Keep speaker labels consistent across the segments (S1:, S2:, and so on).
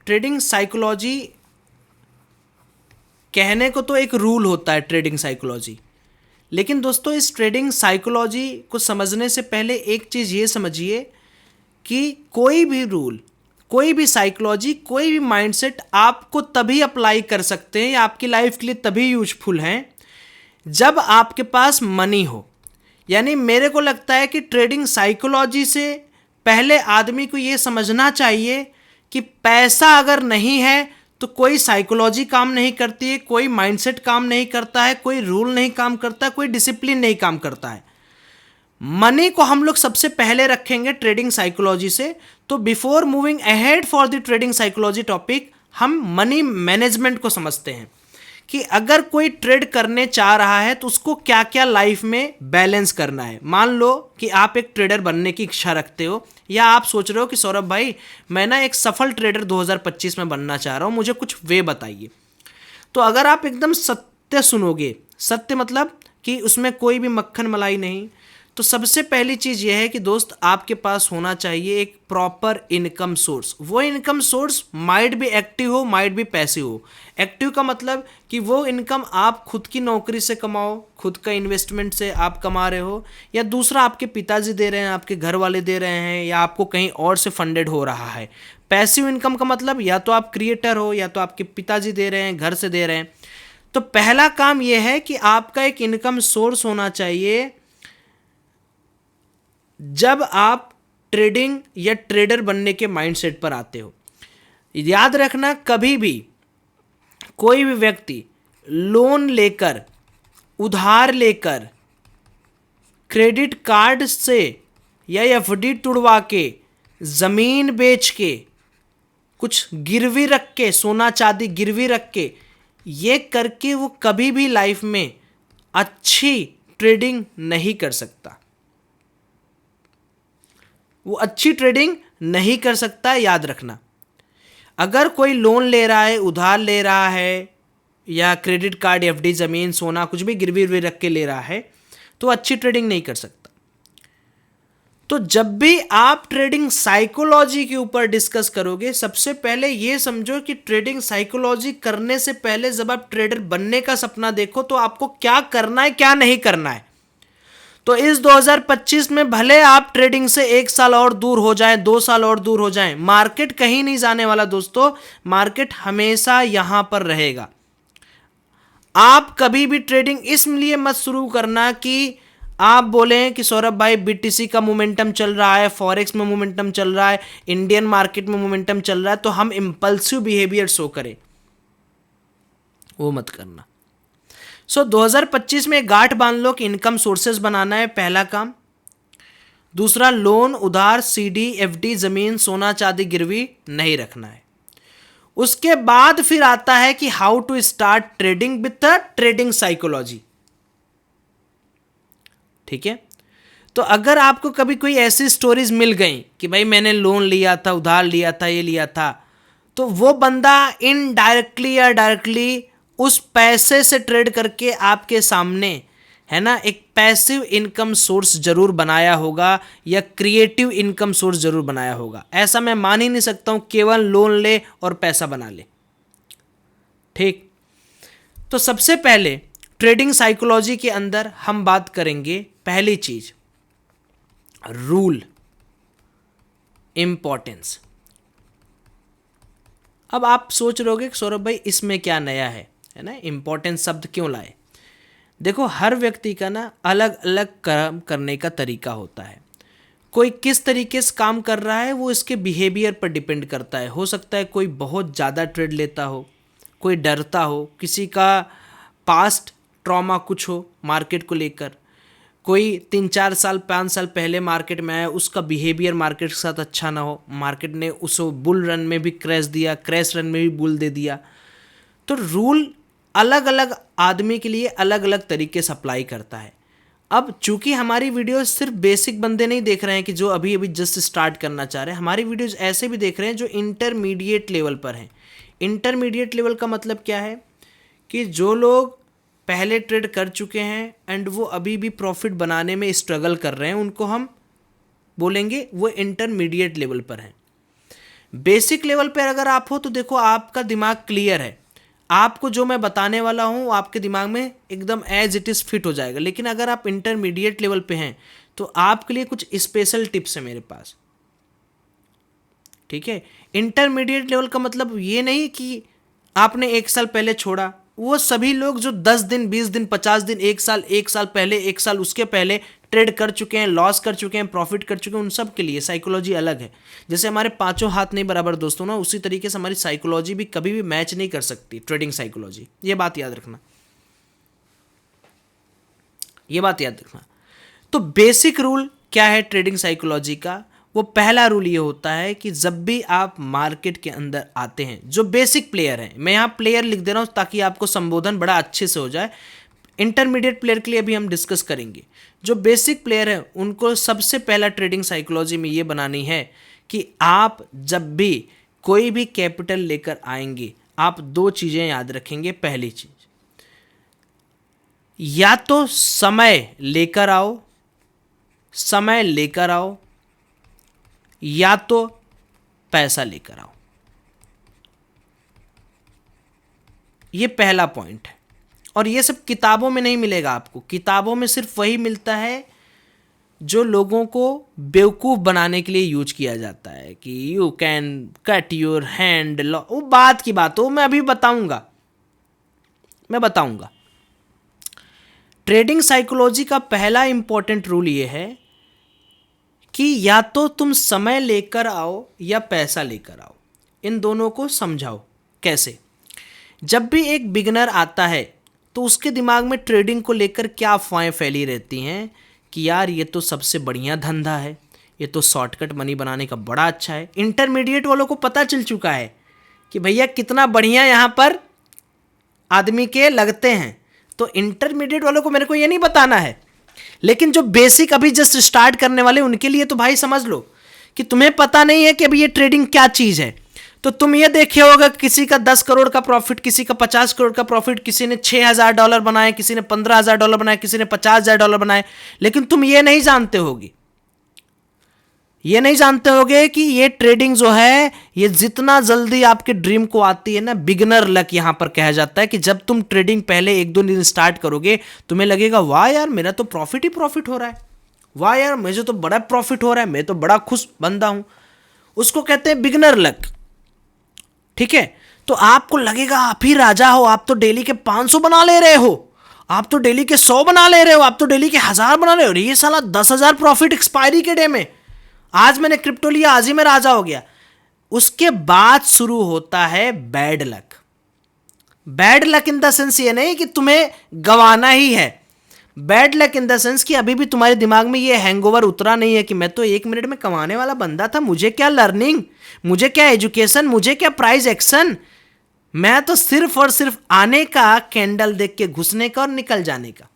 S1: Trading psychology कहने को तो एक रूल होता है ट्रेडिंग साइकोलॉजी, लेकिन दोस्तों इस ट्रेडिंग साइकोलॉजी को समझने से पहले एक चीज़ ये समझिए कि कोई भी रूल, कोई भी साइकोलॉजी, कोई भी माइंडसेट आपको तभी अप्लाई कर सकते हैं या आपकी लाइफ के लिए तभी यूजफुल हैं जब आपके पास मनी हो। यानी मेरे को लगता है कि ट्रेडिंग साइकोलॉजी से पहले आदमी को ये समझना चाहिए कि पैसा अगर नहीं है तो कोई साइकोलॉजी काम नहीं करती है, कोई माइंडसेट काम नहीं करता है, कोई रूल नहीं काम करता है, कोई डिसिप्लिन नहीं काम करता है। मनी को हम लोग सबसे पहले रखेंगे ट्रेडिंग साइकोलॉजी से। तो before moving ahead for the trading psychology topic, हम मनी मैनेजमेंट को समझते हैं कि अगर कोई ट्रेड करने चाह रहा है तो उसको क्या क्या लाइफ में बैलेंस करना है। मान लो कि आप एक ट्रेडर बनने की इच्छा रखते हो, या आप सोच रहे हो कि सौरभ भाई मैं ना एक सफल ट्रेडर 2025 में बनना चाह रहा हूँ, मुझे कुछ वे बताइए। तो अगर आप एकदम सत्य सुनोगे, सत्य मतलब कि उसमें कोई भी मक्खन मलाई नहीं, तो सबसे पहली चीज़ यह है कि दोस्त आपके पास होना चाहिए एक प्रॉपर इनकम सोर्स। वो इनकम सोर्स माइट भी एक्टिव हो, माइट भी पैसिव हो। एक्टिव का मतलब कि वो इनकम आप खुद की नौकरी से कमाओ, खुद का इन्वेस्टमेंट से आप कमा रहे हो, या दूसरा आपके पिताजी दे रहे हैं, आपके घर वाले दे रहे हैं, या आपको कहीं और से फंडेड हो रहा है। पैसिव इनकम का मतलब या तो आप क्रिएटर हो, या तो आपके पिताजी दे रहे हैं, घर से दे रहे हैं। तो पहला काम यह है कि आपका एक इनकम सोर्स होना चाहिए जब आप ट्रेडिंग या ट्रेडर बनने के माइंडसेट पर आते हो। याद रखना, कभी भी कोई भी व्यक्ति लोन लेकर, उधार लेकर, क्रेडिट कार्ड से या एफडी तुड़वा के, ज़मीन बेच के, कुछ गिरवी रख के, सोना चांदी गिरवी रख के, ये करके वो कभी भी लाइफ में अच्छी ट्रेडिंग नहीं कर सकता। वो अच्छी ट्रेडिंग नहीं कर सकता, याद रखना। अगर कोई लोन ले रहा है, उधार ले रहा है, या क्रेडिट कार्ड, एफडी, ज़मीन, सोना कुछ भी गिरवी रख के ले रहा है, तो अच्छी ट्रेडिंग नहीं कर सकता। तो जब भी आप ट्रेडिंग साइकोलॉजी के ऊपर डिस्कस करोगे, सबसे पहले ये समझो कि ट्रेडिंग साइकोलॉजी करने से पहले जब आप ट्रेडर बनने का सपना देखो तो आपको क्या करना है, क्या नहीं करना है। तो इस 2025 में भले आप ट्रेडिंग से 1 साल और दूर हो जाएं, 2 साल और दूर हो जाएं, मार्केट कहीं नहीं जाने वाला दोस्तों। मार्केट हमेशा यहां पर रहेगा। आप कभी भी ट्रेडिंग इसलिए मत शुरू करना कि आप बोलें कि सौरभ भाई बीटीसी का मोमेंटम चल रहा है, फॉरेक्स में मोमेंटम चल रहा है, इंडियन मार्केट में मोमेंटम चल रहा है, तो हम इंपल्सिव बिहेवियर शो करें। वो मत करना। 2025 में गांठ बांध लो कि इनकम सोर्सेज बनाना है, पहला काम। दूसरा, लोन, उधार, सीडी, एफडी, जमीन, सोना चांदी गिरवी नहीं रखना है। उसके बाद फिर आता है कि how to start trading with the trading psychology. ठीक है। तो अगर आपको कभी कोई ऐसी स्टोरीज मिल गई कि भाई मैंने लोन लिया था, उधार लिया था, ये लिया था, तो वो बंदा इनडायरेक्टली या डायरेक्टली उस पैसे से ट्रेड करके आपके सामने, है ना, एक पैसिव इनकम सोर्स जरूर बनाया होगा या क्रिएटिव इनकम सोर्स जरूर बनाया होगा। ऐसा मैं मान ही नहीं सकता हूं केवल लोन ले और पैसा बना ले। ठीक। तो सबसे पहले ट्रेडिंग साइकोलॉजी के अंदर हम बात करेंगे, पहली चीज रूल, इंपॉर्टेंस। अब आप सोच रहोगे कि सौरभ भाई इसमें क्या नया है ना, इंपॉर्टेंस शब्द क्यों लाए। देखो, हर व्यक्ति का ना अलग अलग काम करने का तरीका होता है। कोई किस तरीके से काम कर रहा है वो इसके बिहेवियर पर डिपेंड करता है। हो सकता है कोई बहुत ज़्यादा ट्रेड लेता हो, कोई डरता हो, किसी का पास्ट ट्रॉमा कुछ हो मार्केट को लेकर, कोई 3-4 साल 5 साल पहले मार्केट में आया, उसका बिहेवियर मार्केट के साथ अच्छा ना हो, मार्केट ने उसको बुल रन में भी क्रैश दिया, क्रैश रन में भी बुल दे दिया। तो रूल अलग अलग आदमी के लिए अलग अलग तरीके से अप्लाई करता है। अब चूंकि हमारी वीडियोस सिर्फ बेसिक बंदे नहीं देख रहे हैं कि जो अभी अभी जस्ट स्टार्ट करना चाह रहे हैं, हमारी वीडियोस ऐसे भी देख रहे हैं जो इंटरमीडिएट लेवल पर हैं। इंटरमीडिएट लेवल का मतलब क्या है कि जो लोग पहले ट्रेड कर चुके हैं एंड वो अभी भी प्रॉफिट बनाने में स्ट्रगल कर रहे हैं, उनको हम बोलेंगे वो इंटरमीडिएट लेवल पर हैं। बेसिक लेवल पे अगर आप हो तो देखो आपका दिमाग क्लियर है, आपको जो मैं बताने वाला हूँ आपके दिमाग में एकदम एज इट इज़ फिट हो जाएगा। लेकिन अगर आप इंटरमीडिएट लेवल पे हैं तो आपके लिए कुछ स्पेशल टिप्स है मेरे पास। ठीक है, इंटरमीडिएट लेवल का मतलब ये नहीं कि आपने 1 साल पहले छोड़ा, वो सभी लोग जो 10 दिन 20 दिन 50 दिन 1 साल पहले 1 साल उसके पहले ट्रेड कर चुके हैं, लॉस कर चुके हैं, प्रॉफिट कर चुके हैं, उन सब के लिए साइकोलॉजी अलग है। जैसे हमारे पांचों हाथ नहीं बराबर दोस्तों ना, उसी तरीके से हमारी साइकोलॉजी भी कभी भी मैच नहीं कर सकती ट्रेडिंग साइकोलॉजी। ये बात याद रखना, ये बात याद रखना। तो बेसिक रूल क्या है ट्रेडिंग साइकोलॉजी का? वो पहला रूल ये होता है कि जब भी आप मार्केट के अंदर आते हैं, जो बेसिक प्लेयर हैं, मैं यहाँ प्लेयर लिख दे रहा हूँ ताकि आपको संबोधन बड़ा अच्छे से हो जाए, इंटरमीडिएट प्लेयर के लिए भी हम डिस्कस करेंगे। जो बेसिक प्लेयर है उनको सबसे पहला ट्रेडिंग साइकोलॉजी में ये बनानी है कि आप जब भी कोई भी कैपिटल लेकर आएंगे, आप 2 चीज़ें याद रखेंगे। पहली चीज, या तो समय लेकर आओ, समय लेकर आओ, या तो पैसा लेकर आओ। ये पहला पॉइंट है, और ये सब किताबों में नहीं मिलेगा आपको। किताबों में सिर्फ वही मिलता है जो लोगों को बेवकूफ़ बनाने के लिए यूज किया जाता है कि you can cut your hand, वो बात की बात हो, मैं अभी बताऊंगा, मैं बताऊंगा। ट्रेडिंग साइकोलॉजी का पहला इंपॉर्टेंट रूल ये है कि या तो तुम समय लेकर आओ या पैसा लेकर आओ। इन दोनों को समझाओ कैसे। जब भी एक बिगिनर आता है तो उसके दिमाग में ट्रेडिंग को लेकर क्या अफवाहें फैली रहती हैं कि यार ये तो सबसे बढ़िया धंधा है, ये तो शॉर्टकट मनी बनाने का बड़ा अच्छा है। इंटरमीडिएट वालों को पता चल चुका है कि भैया कितना बढ़िया यहाँ पर आदमी के लगते हैं, तो इंटरमीडिएट वालों को मेरे को ये नहीं बताना है। लेकिन जो बेसिक अभी जस्ट स्टार्ट करने वाले उनके लिए तो भाई समझ लो कि तुम्हें पता नहीं है कि अभी ये ट्रेडिंग क्या चीज़ है। तो तुम ये देखे होगा किसी का 10 करोड़ का प्रॉफिट, किसी का 50 करोड़ का प्रॉफिट, किसी ने $6,000 बनाए, किसी ने $15,000 बनाए, किसी ने $50,000 बनाए। लेकिन तुम ये नहीं जानते होगे, ये नहीं जानते होगे कि ये ट्रेडिंग जो है ये जितना जल्दी आपके ड्रीम को आती है ना, बिगिनर लक यहां पर कहा जाता है कि जब तुम ट्रेडिंग पहले 1-2 दिन स्टार्ट करोगे तुम्हें लगेगा वाह यार मेरा तो प्रॉफिट ही प्रॉफिट हो रहा है, वाह यार मुझे तो बड़ा प्रॉफिट हो रहा है, मैं तो बड़ा खुश बंदा हूं। उसको कहते हैं बिगिनर लक। ठीक है, तो आपको लगेगा आप ही राजा हो, आप तो डेली के 500 बना ले रहे हो, आप तो डेली के 100 बना ले रहे हो, आप तो डेली के 1000 बना रहे हो, ये साला 10,000 प्रॉफिट एक्सपायरी के डे में, आज मैंने क्रिप्टो लिया आज ही मैं राजा हो गया। उसके बाद शुरू होता है bad luck. Bad luck in the sense ये नहीं कि तुम्हें गंवाना ही है, bad luck in the sense कि अभी भी तुम्हारे दिमाग में ये हैंगओवर उतरा नहीं है कि मैं तो 1 मिनट में कमाने वाला बंदा था, मुझे क्या लर्निंग, मुझे क्या एजुकेशन, मुझे क्या प्राइस एक्शन, मैं तो सिर्फ और सिर्फ आने का, कैंडल देख के घुसने का और निकल जाने का।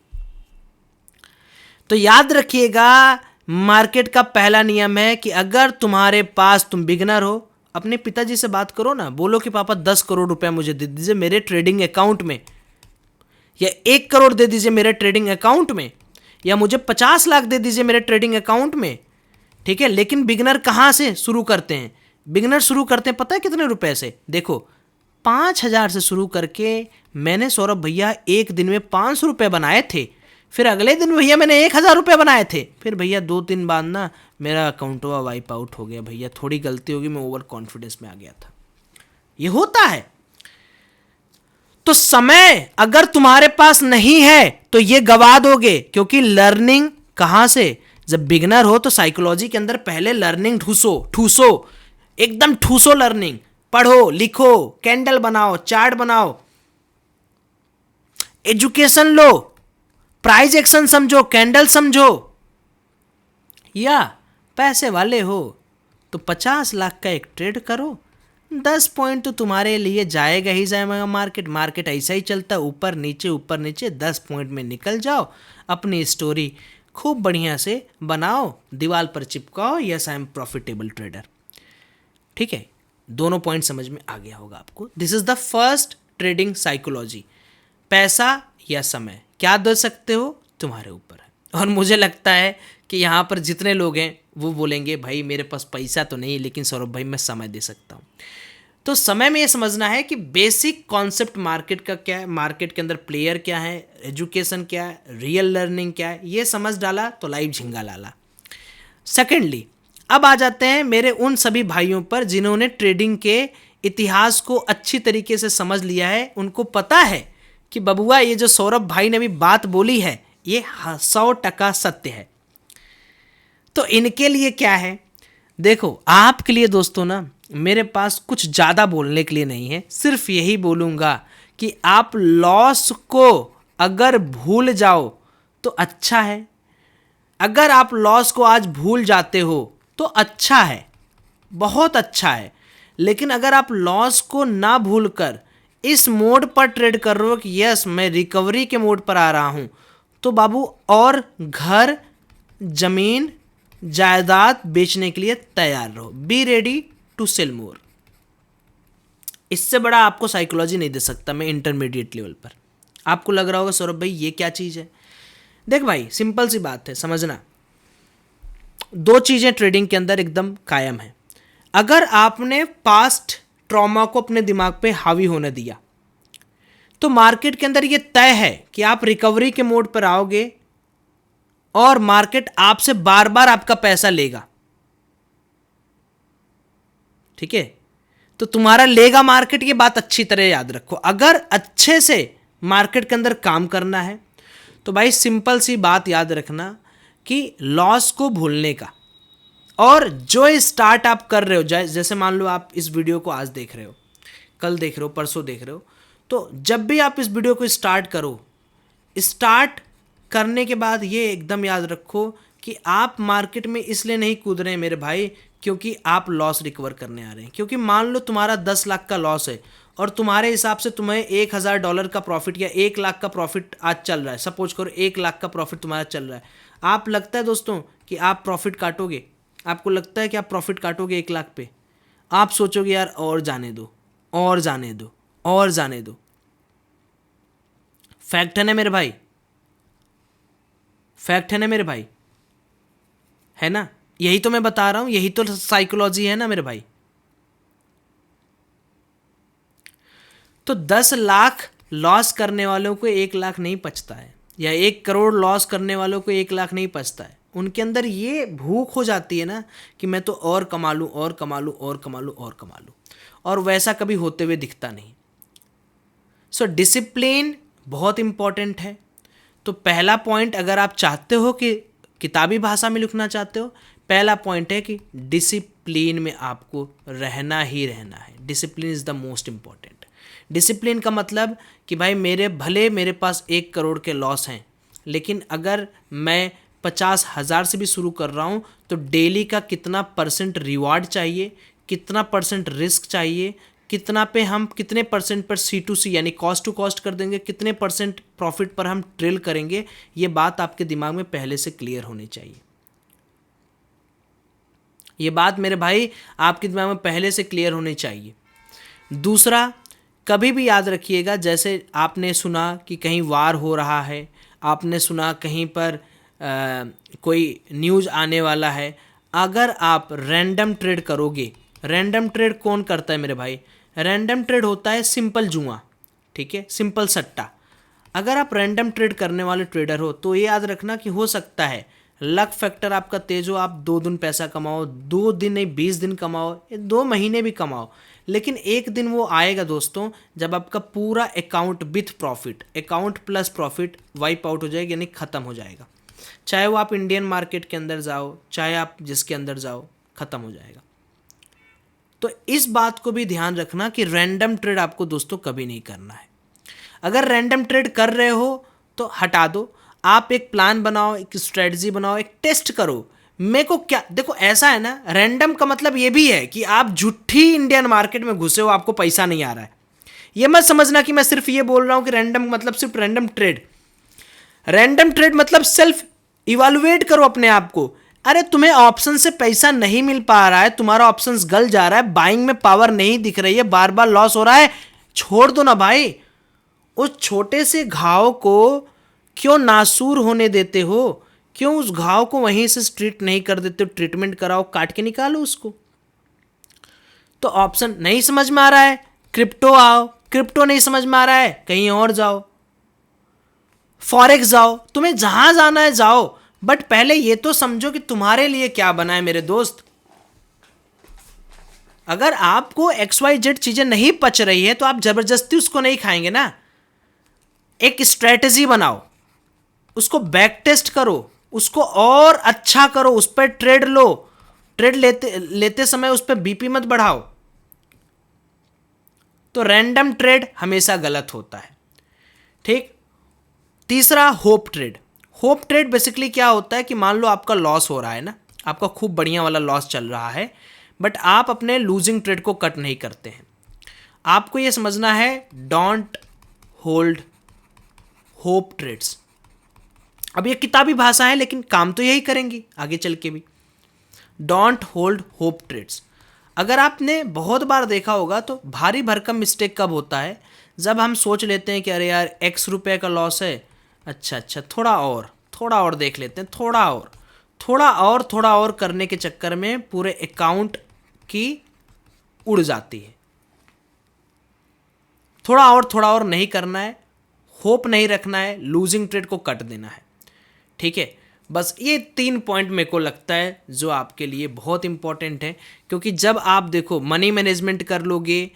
S1: तो याद रखिएगा मार्केट का पहला नियम है कि अगर तुम्हारे पास, तुम बिगिनर हो, अपने पिताजी से बात करो ना, बोलो कि पापा 10 करोड़ रुपया मुझे दे दीजिए मेरे ट्रेडिंग अकाउंट में, या 1 करोड़ दे दीजिए मेरे ट्रेडिंग अकाउंट में, या मुझे 50 लाख दे दीजिए मेरे ट्रेडिंग अकाउंट में। ठीक है, लेकिन बिगिनर कहाँ से शुरू करते हैं? बिगिनर शुरू करते हैं पता है कितने रुपए से? देखो 5,000 से शुरू करके मैंने सौरभ भैया एक दिन में 500 रुपये बनाए थे, फिर अगले दिन भैया मैंने 1,000 रुपये बनाए थे, फिर भैया 2-3 बाद ना मेरा अकाउंट वाइप आउट हो गया, भैया थोड़ी गलती होगी, मैं ओवर कॉन्फिडेंस में आ गया था। ये होता है। तो समय अगर तुम्हारे पास नहीं है तो ये गवा दोगे, क्योंकि लर्निंग कहां से? जब बिगिनर हो तो साइकोलॉजी के अंदर पहले लर्निंग ठूसो, एकदम ठूसो लर्निंग, पढ़ो लिखो, कैंडल बनाओ, चार्ट बनाओ, एजुकेशन लो, प्राइस एक्शन समझो, कैंडल समझो। या पैसे वाले हो तो 50 लाख का एक ट्रेड करो, 10 पॉइंट तो तुम्हारे लिए जाएगा ही जाएगा। मार्केट ऐसा ही चलता है, ऊपर नीचे 10 पॉइंट में निकल जाओ, अपनी स्टोरी खूब बढ़िया से बनाओ, दीवार पर चिपकाओ, yes I am profitable trader. ठीक है, दोनों पॉइंट समझ में आ गया होगा आपको। This is the first trading psychology. पैसा या समय क्या दे सकते हो तुम्हारे ऊपर है। और मुझे लगता है कि यहाँ पर जितने लोग हैं वो बोलेंगे भाई मेरे पास पैसा तो नहीं, लेकिन सौरभ भाई मैं समय दे सकता हूँ। तो समय में ये समझना है कि बेसिक कॉन्सेप्ट मार्केट का क्या है, मार्केट के अंदर प्लेयर क्या है, एजुकेशन क्या है, रियल लर्निंग क्या है, ये समझ डाला तो लाइव झिंगा लाला। सेकेंडली, अब आ जाते हैं मेरे उन सभी भाइयों पर जिन्होंने ट्रेडिंग के इतिहास को अच्छी तरीके से समझ लिया है। उनको पता है कि बबुआ ये जो सौरभ भाई ने भी बात बोली है ये 100% सत्य है। तो इनके लिए क्या है, देखो आपके लिए दोस्तों ना, मेरे पास कुछ ज़्यादा बोलने के लिए नहीं है, सिर्फ यही बोलूँगा कि आप लॉस को अगर भूल जाओ तो अच्छा है। अगर आप लॉस को आज भूल जाते हो तो अच्छा है, बहुत अच्छा है। लेकिन अगर आप लॉस को ना भूलकर इस मोड पर ट्रेड कर रहे हो कि यस मैं रिकवरी के मोड पर आ रहा हूँ, तो बाबू और घर, जमीन, जायदाद बेचने के लिए तैयार रहो। बी रेडी टू सेल मोर। इससे बड़ा आपको साइकोलॉजी नहीं दे सकता मैं इंटरमीडिएट लेवल पर। आपको लग रहा होगा सौरभ भाई ये क्या चीज़ है। देख भाई सिंपल सी बात है, समझना। दो चीज़ें ट्रेडिंग के अंदर एकदम कायम है। अगर आपने पास्ट ट्रॉमा को अपने दिमाग पे हावी होने दिया तो मार्केट के अंदर ये तय है कि आप रिकवरी के मोड पर आओगे और मार्केट आपसे बार बार आपका पैसा लेगा। ठीक है, तो तुम्हारा लेगा मार्केट, ये बात अच्छी तरह याद रखो। अगर अच्छे से मार्केट के अंदर काम करना है तो भाई सिंपल सी बात याद रखना कि लॉस को भूलने का, और जो स्टार्ट आप कर रहे हो, जैसे मान लो आप इस वीडियो को आज देख रहे हो, कल देख रहे हो, परसों देख रहे हो, तो जब भी आप इस वीडियो को स्टार्ट करो, स्टार्ट करने के बाद ये एकदम याद रखो कि आप मार्केट में इसलिए नहीं कूद रहे हैं मेरे भाई क्योंकि आप लॉस रिकवर करने आ रहे हैं। क्योंकि मान लो तुम्हारा 10 लाख का लॉस है और तुम्हारे हिसाब से तुम्हें $1000 का प्रॉफिट या 1 लाख का प्रॉफिट आज चल रहा है। सपोज करो 1 लाख का प्रॉफिट तुम्हारा चल रहा है। आप लगता है दोस्तों कि आप प्रॉफिट काटोगे? आपको लगता है कि आप प्रॉफिट काटोगे 1 लाख पे? आप सोचोगे यार और जाने दो, और जाने दो, और जाने दो। फैक्ट है ना मेरे भाई, फैक्ट है ना मेरे भाई, है ना? यही तो मैं बता रहा हूं, यही तो साइकोलॉजी है ना मेरे भाई। तो 10 लाख लॉस करने वालों को 1 लाख नहीं पचता है, या 1 करोड़ लॉस करने वालों को 1 लाख नहीं पचता है। उनके अंदर ये भूख हो जाती है ना कि मैं तो और कमा लूँ, और कमा लूँ, और कमा लूँ, और कमा लूँ, और वैसा कभी होते हुए दिखता नहीं। सो डिसिप्लिन बहुत इंपॉर्टेंट है। तो पहला पॉइंट, अगर आप चाहते हो कि किताबी भाषा में लिखना चाहते हो, पहला पॉइंट है कि डिसिप्लिन में आपको रहना ही रहना है। Discipline is the most important. Discipline का मतलब कि भाई मेरे पास 1 करोड़ के लॉस हैं, लेकिन अगर मैं 50,000 से भी शुरू कर रहा हूँ तो डेली का कितना % रिवार्ड चाहिए, कितना % रिस्क चाहिए, कितना पे हम कितने % पर C2C यानी कॉस्ट टू कॉस्ट कर देंगे, कितने % प्रॉफिट पर हम ट्रेल करेंगे, ये बात आपके दिमाग में पहले से क्लियर होनी चाहिए। ये बात मेरे भाई आपके दिमाग में पहले से क्लियर होनी चाहिए। दूसरा, कभी भी याद रखिएगा, जैसे आपने सुना कि कहीं वार हो रहा है, आपने सुना कहीं पर कोई न्यूज़ आने वाला है, अगर आप रैंडम ट्रेड करोगे, रैंडम ट्रेड कौन करता है मेरे भाई? रैंडम ट्रेड होता है सिंपल जुआ, ठीक है, सिंपल सट्टा। अगर आप रैंडम ट्रेड करने वाले ट्रेडर हो तो ये याद रखना कि हो सकता है लक फैक्टर आपका तेज हो, आप 2 दिन पैसा कमाओ, 2 दिन नहीं 20 दिन कमाओ, 2 महीने भी कमाओ, लेकिन एक दिन वो आएगा दोस्तों जब आपका पूरा account with profit, account plus profit wipe out हो जाएगा, यानी ख़त्म हो जाएगा। चाहे वो आप इंडियन मार्केट के अंदर जाओ, चाहे आप जिसके अंदर जाओ, ख़त्म हो जाएगा। तो इस बात को भी ध्यान रखना कि रैंडम ट्रेड आपको दोस्तों कभी नहीं करना है। अगर रैंडम ट्रेड कर रहे हो तो हटा दो, आप एक प्लान बनाओ, एक स्ट्रेटजी बनाओ, एक टेस्ट करो मेरे को क्या। देखो ऐसा है ना, रैंडम का मतलब ये भी है कि आप झूठी इंडियन मार्केट में घुसे हो, आपको पैसा नहीं आ रहा है। ये मत समझना कि मैं सिर्फ ये बोल रहा हूँ कि रैंडम मतलब सिर्फ रैंडम ट्रेड। रैंडम ट्रेड मतलब सेल्फ इवैल्यूएट करो अपने आप को। अरे तुम्हें ऑप्शन से पैसा नहीं मिल पा रहा है, तुम्हारा ऑप्शन गल जा रहा है, बाइंग में पावर नहीं दिख रही है, बार बार लॉस हो रहा है, छोड़ दो ना भाई। उस छोटे से घाव को क्यों नासूर होने देते हो? क्यों उस घाव को वहीं से ट्रीट नहीं कर देते हो? ट्रीटमेंट कराओ, काट के निकालो उसको। तो ऑप्शन नहीं समझ में आ रहा है, क्रिप्टो आओ। क्रिप्टो नहीं समझ में आ रहा है, कहीं और जाओ, फॉरेक्स जाओ, तुम्हें जहां जाना है जाओ, बट पहले ये तो समझो कि तुम्हारे लिए क्या बना है मेरे दोस्त। अगर आपको XYZ चीजें नहीं पच रही है तो आप जबरदस्ती उसको नहीं खाएंगे ना। एक स्ट्रेटजी बनाओ, उसको बैक टेस्ट करो, उसको और अच्छा करो, उस पर ट्रेड लो। ट्रेड लेते समय उस पर बीपी मत बढ़ाओ। तो रैंडम ट्रेड हमेशा गलत होता है, ठीक। तीसरा, hope trade. Hope trade basically क्या होता है कि मान लो आपका लॉस हो रहा है ना, आपका खूब बढ़िया वाला लॉस चल रहा है, बट आप अपने लूजिंग ट्रेड को कट नहीं करते हैं। आपको यह समझना है, डोंट होल्ड होप ट्रेड्स। अब ये किताबी भाषा है लेकिन काम तो यही करेंगी आगे चल के भी। Don't hold hope trades. अगर आपने बहुत बार देखा होगा तो भारी भरकम मिस्टेक कब होता है, जब हम सोच लेते हैं कि अरे यार X रुपये का लॉस है, अच्छा थोड़ा और देख लेते हैं, थोड़ा और करने के चक्कर में पूरे अकाउंट की उड़ जाती है। थोड़ा और नहीं करना है, होप नहीं रखना है, लूजिंग ट्रेड को कट देना है, ठीक है। बस ये 3 पॉइंट मेरे को लगता है जो आपके लिए बहुत इंपॉर्टेंट है, क्योंकि जब आप देखो मनी मैनेजमेंट कर लोगे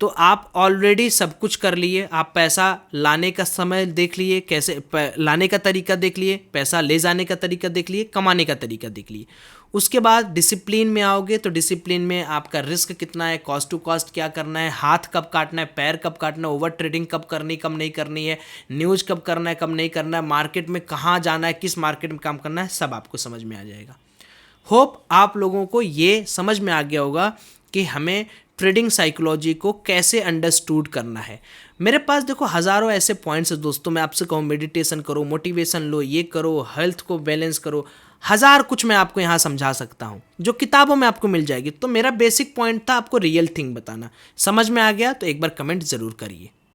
S1: तो आप ऑलरेडी सब कुछ कर लिए। आप पैसा लाने का समय देख लिए, कैसे लाने का तरीका देख लिए, पैसा ले जाने का तरीका देख लिए, कमाने का तरीका देख लिए। उसके बाद डिसिप्लिन में आओगे तो डिसिप्लिन में आपका रिस्क कितना है, कॉस्ट टू कॉस्ट क्या करना है, हाथ कब काटना है, पैर कब काटना है, ओवर ट्रेडिंग कब करनी कब नहीं करनी है, न्यूज़ कब करना है कब नहीं करना है, मार्केट में कहाँ जाना है, किस मार्केट में काम करना है, सब आपको समझ में आ जाएगा। होप आप लोगों को ये समझ में आ गया होगा कि हमें ट्रेडिंग साइकोलॉजी को कैसे अंडरस्टूड करना है। मेरे पास देखो हज़ारों ऐसे पॉइंट्स है दोस्तों। मैं आपसे कहूँ मेडिटेशन करो, मोटिवेशन लो, ये करो, हेल्थ को बैलेंस करो, हज़ार कुछ मैं आपको यहाँ समझा सकता हूँ जो किताबों में आपको मिल जाएगी। तो मेरा बेसिक पॉइंट था आपको रियल थिंग बताना। समझ में आ गया तो एक बार कमेंट ज़रूर करिए।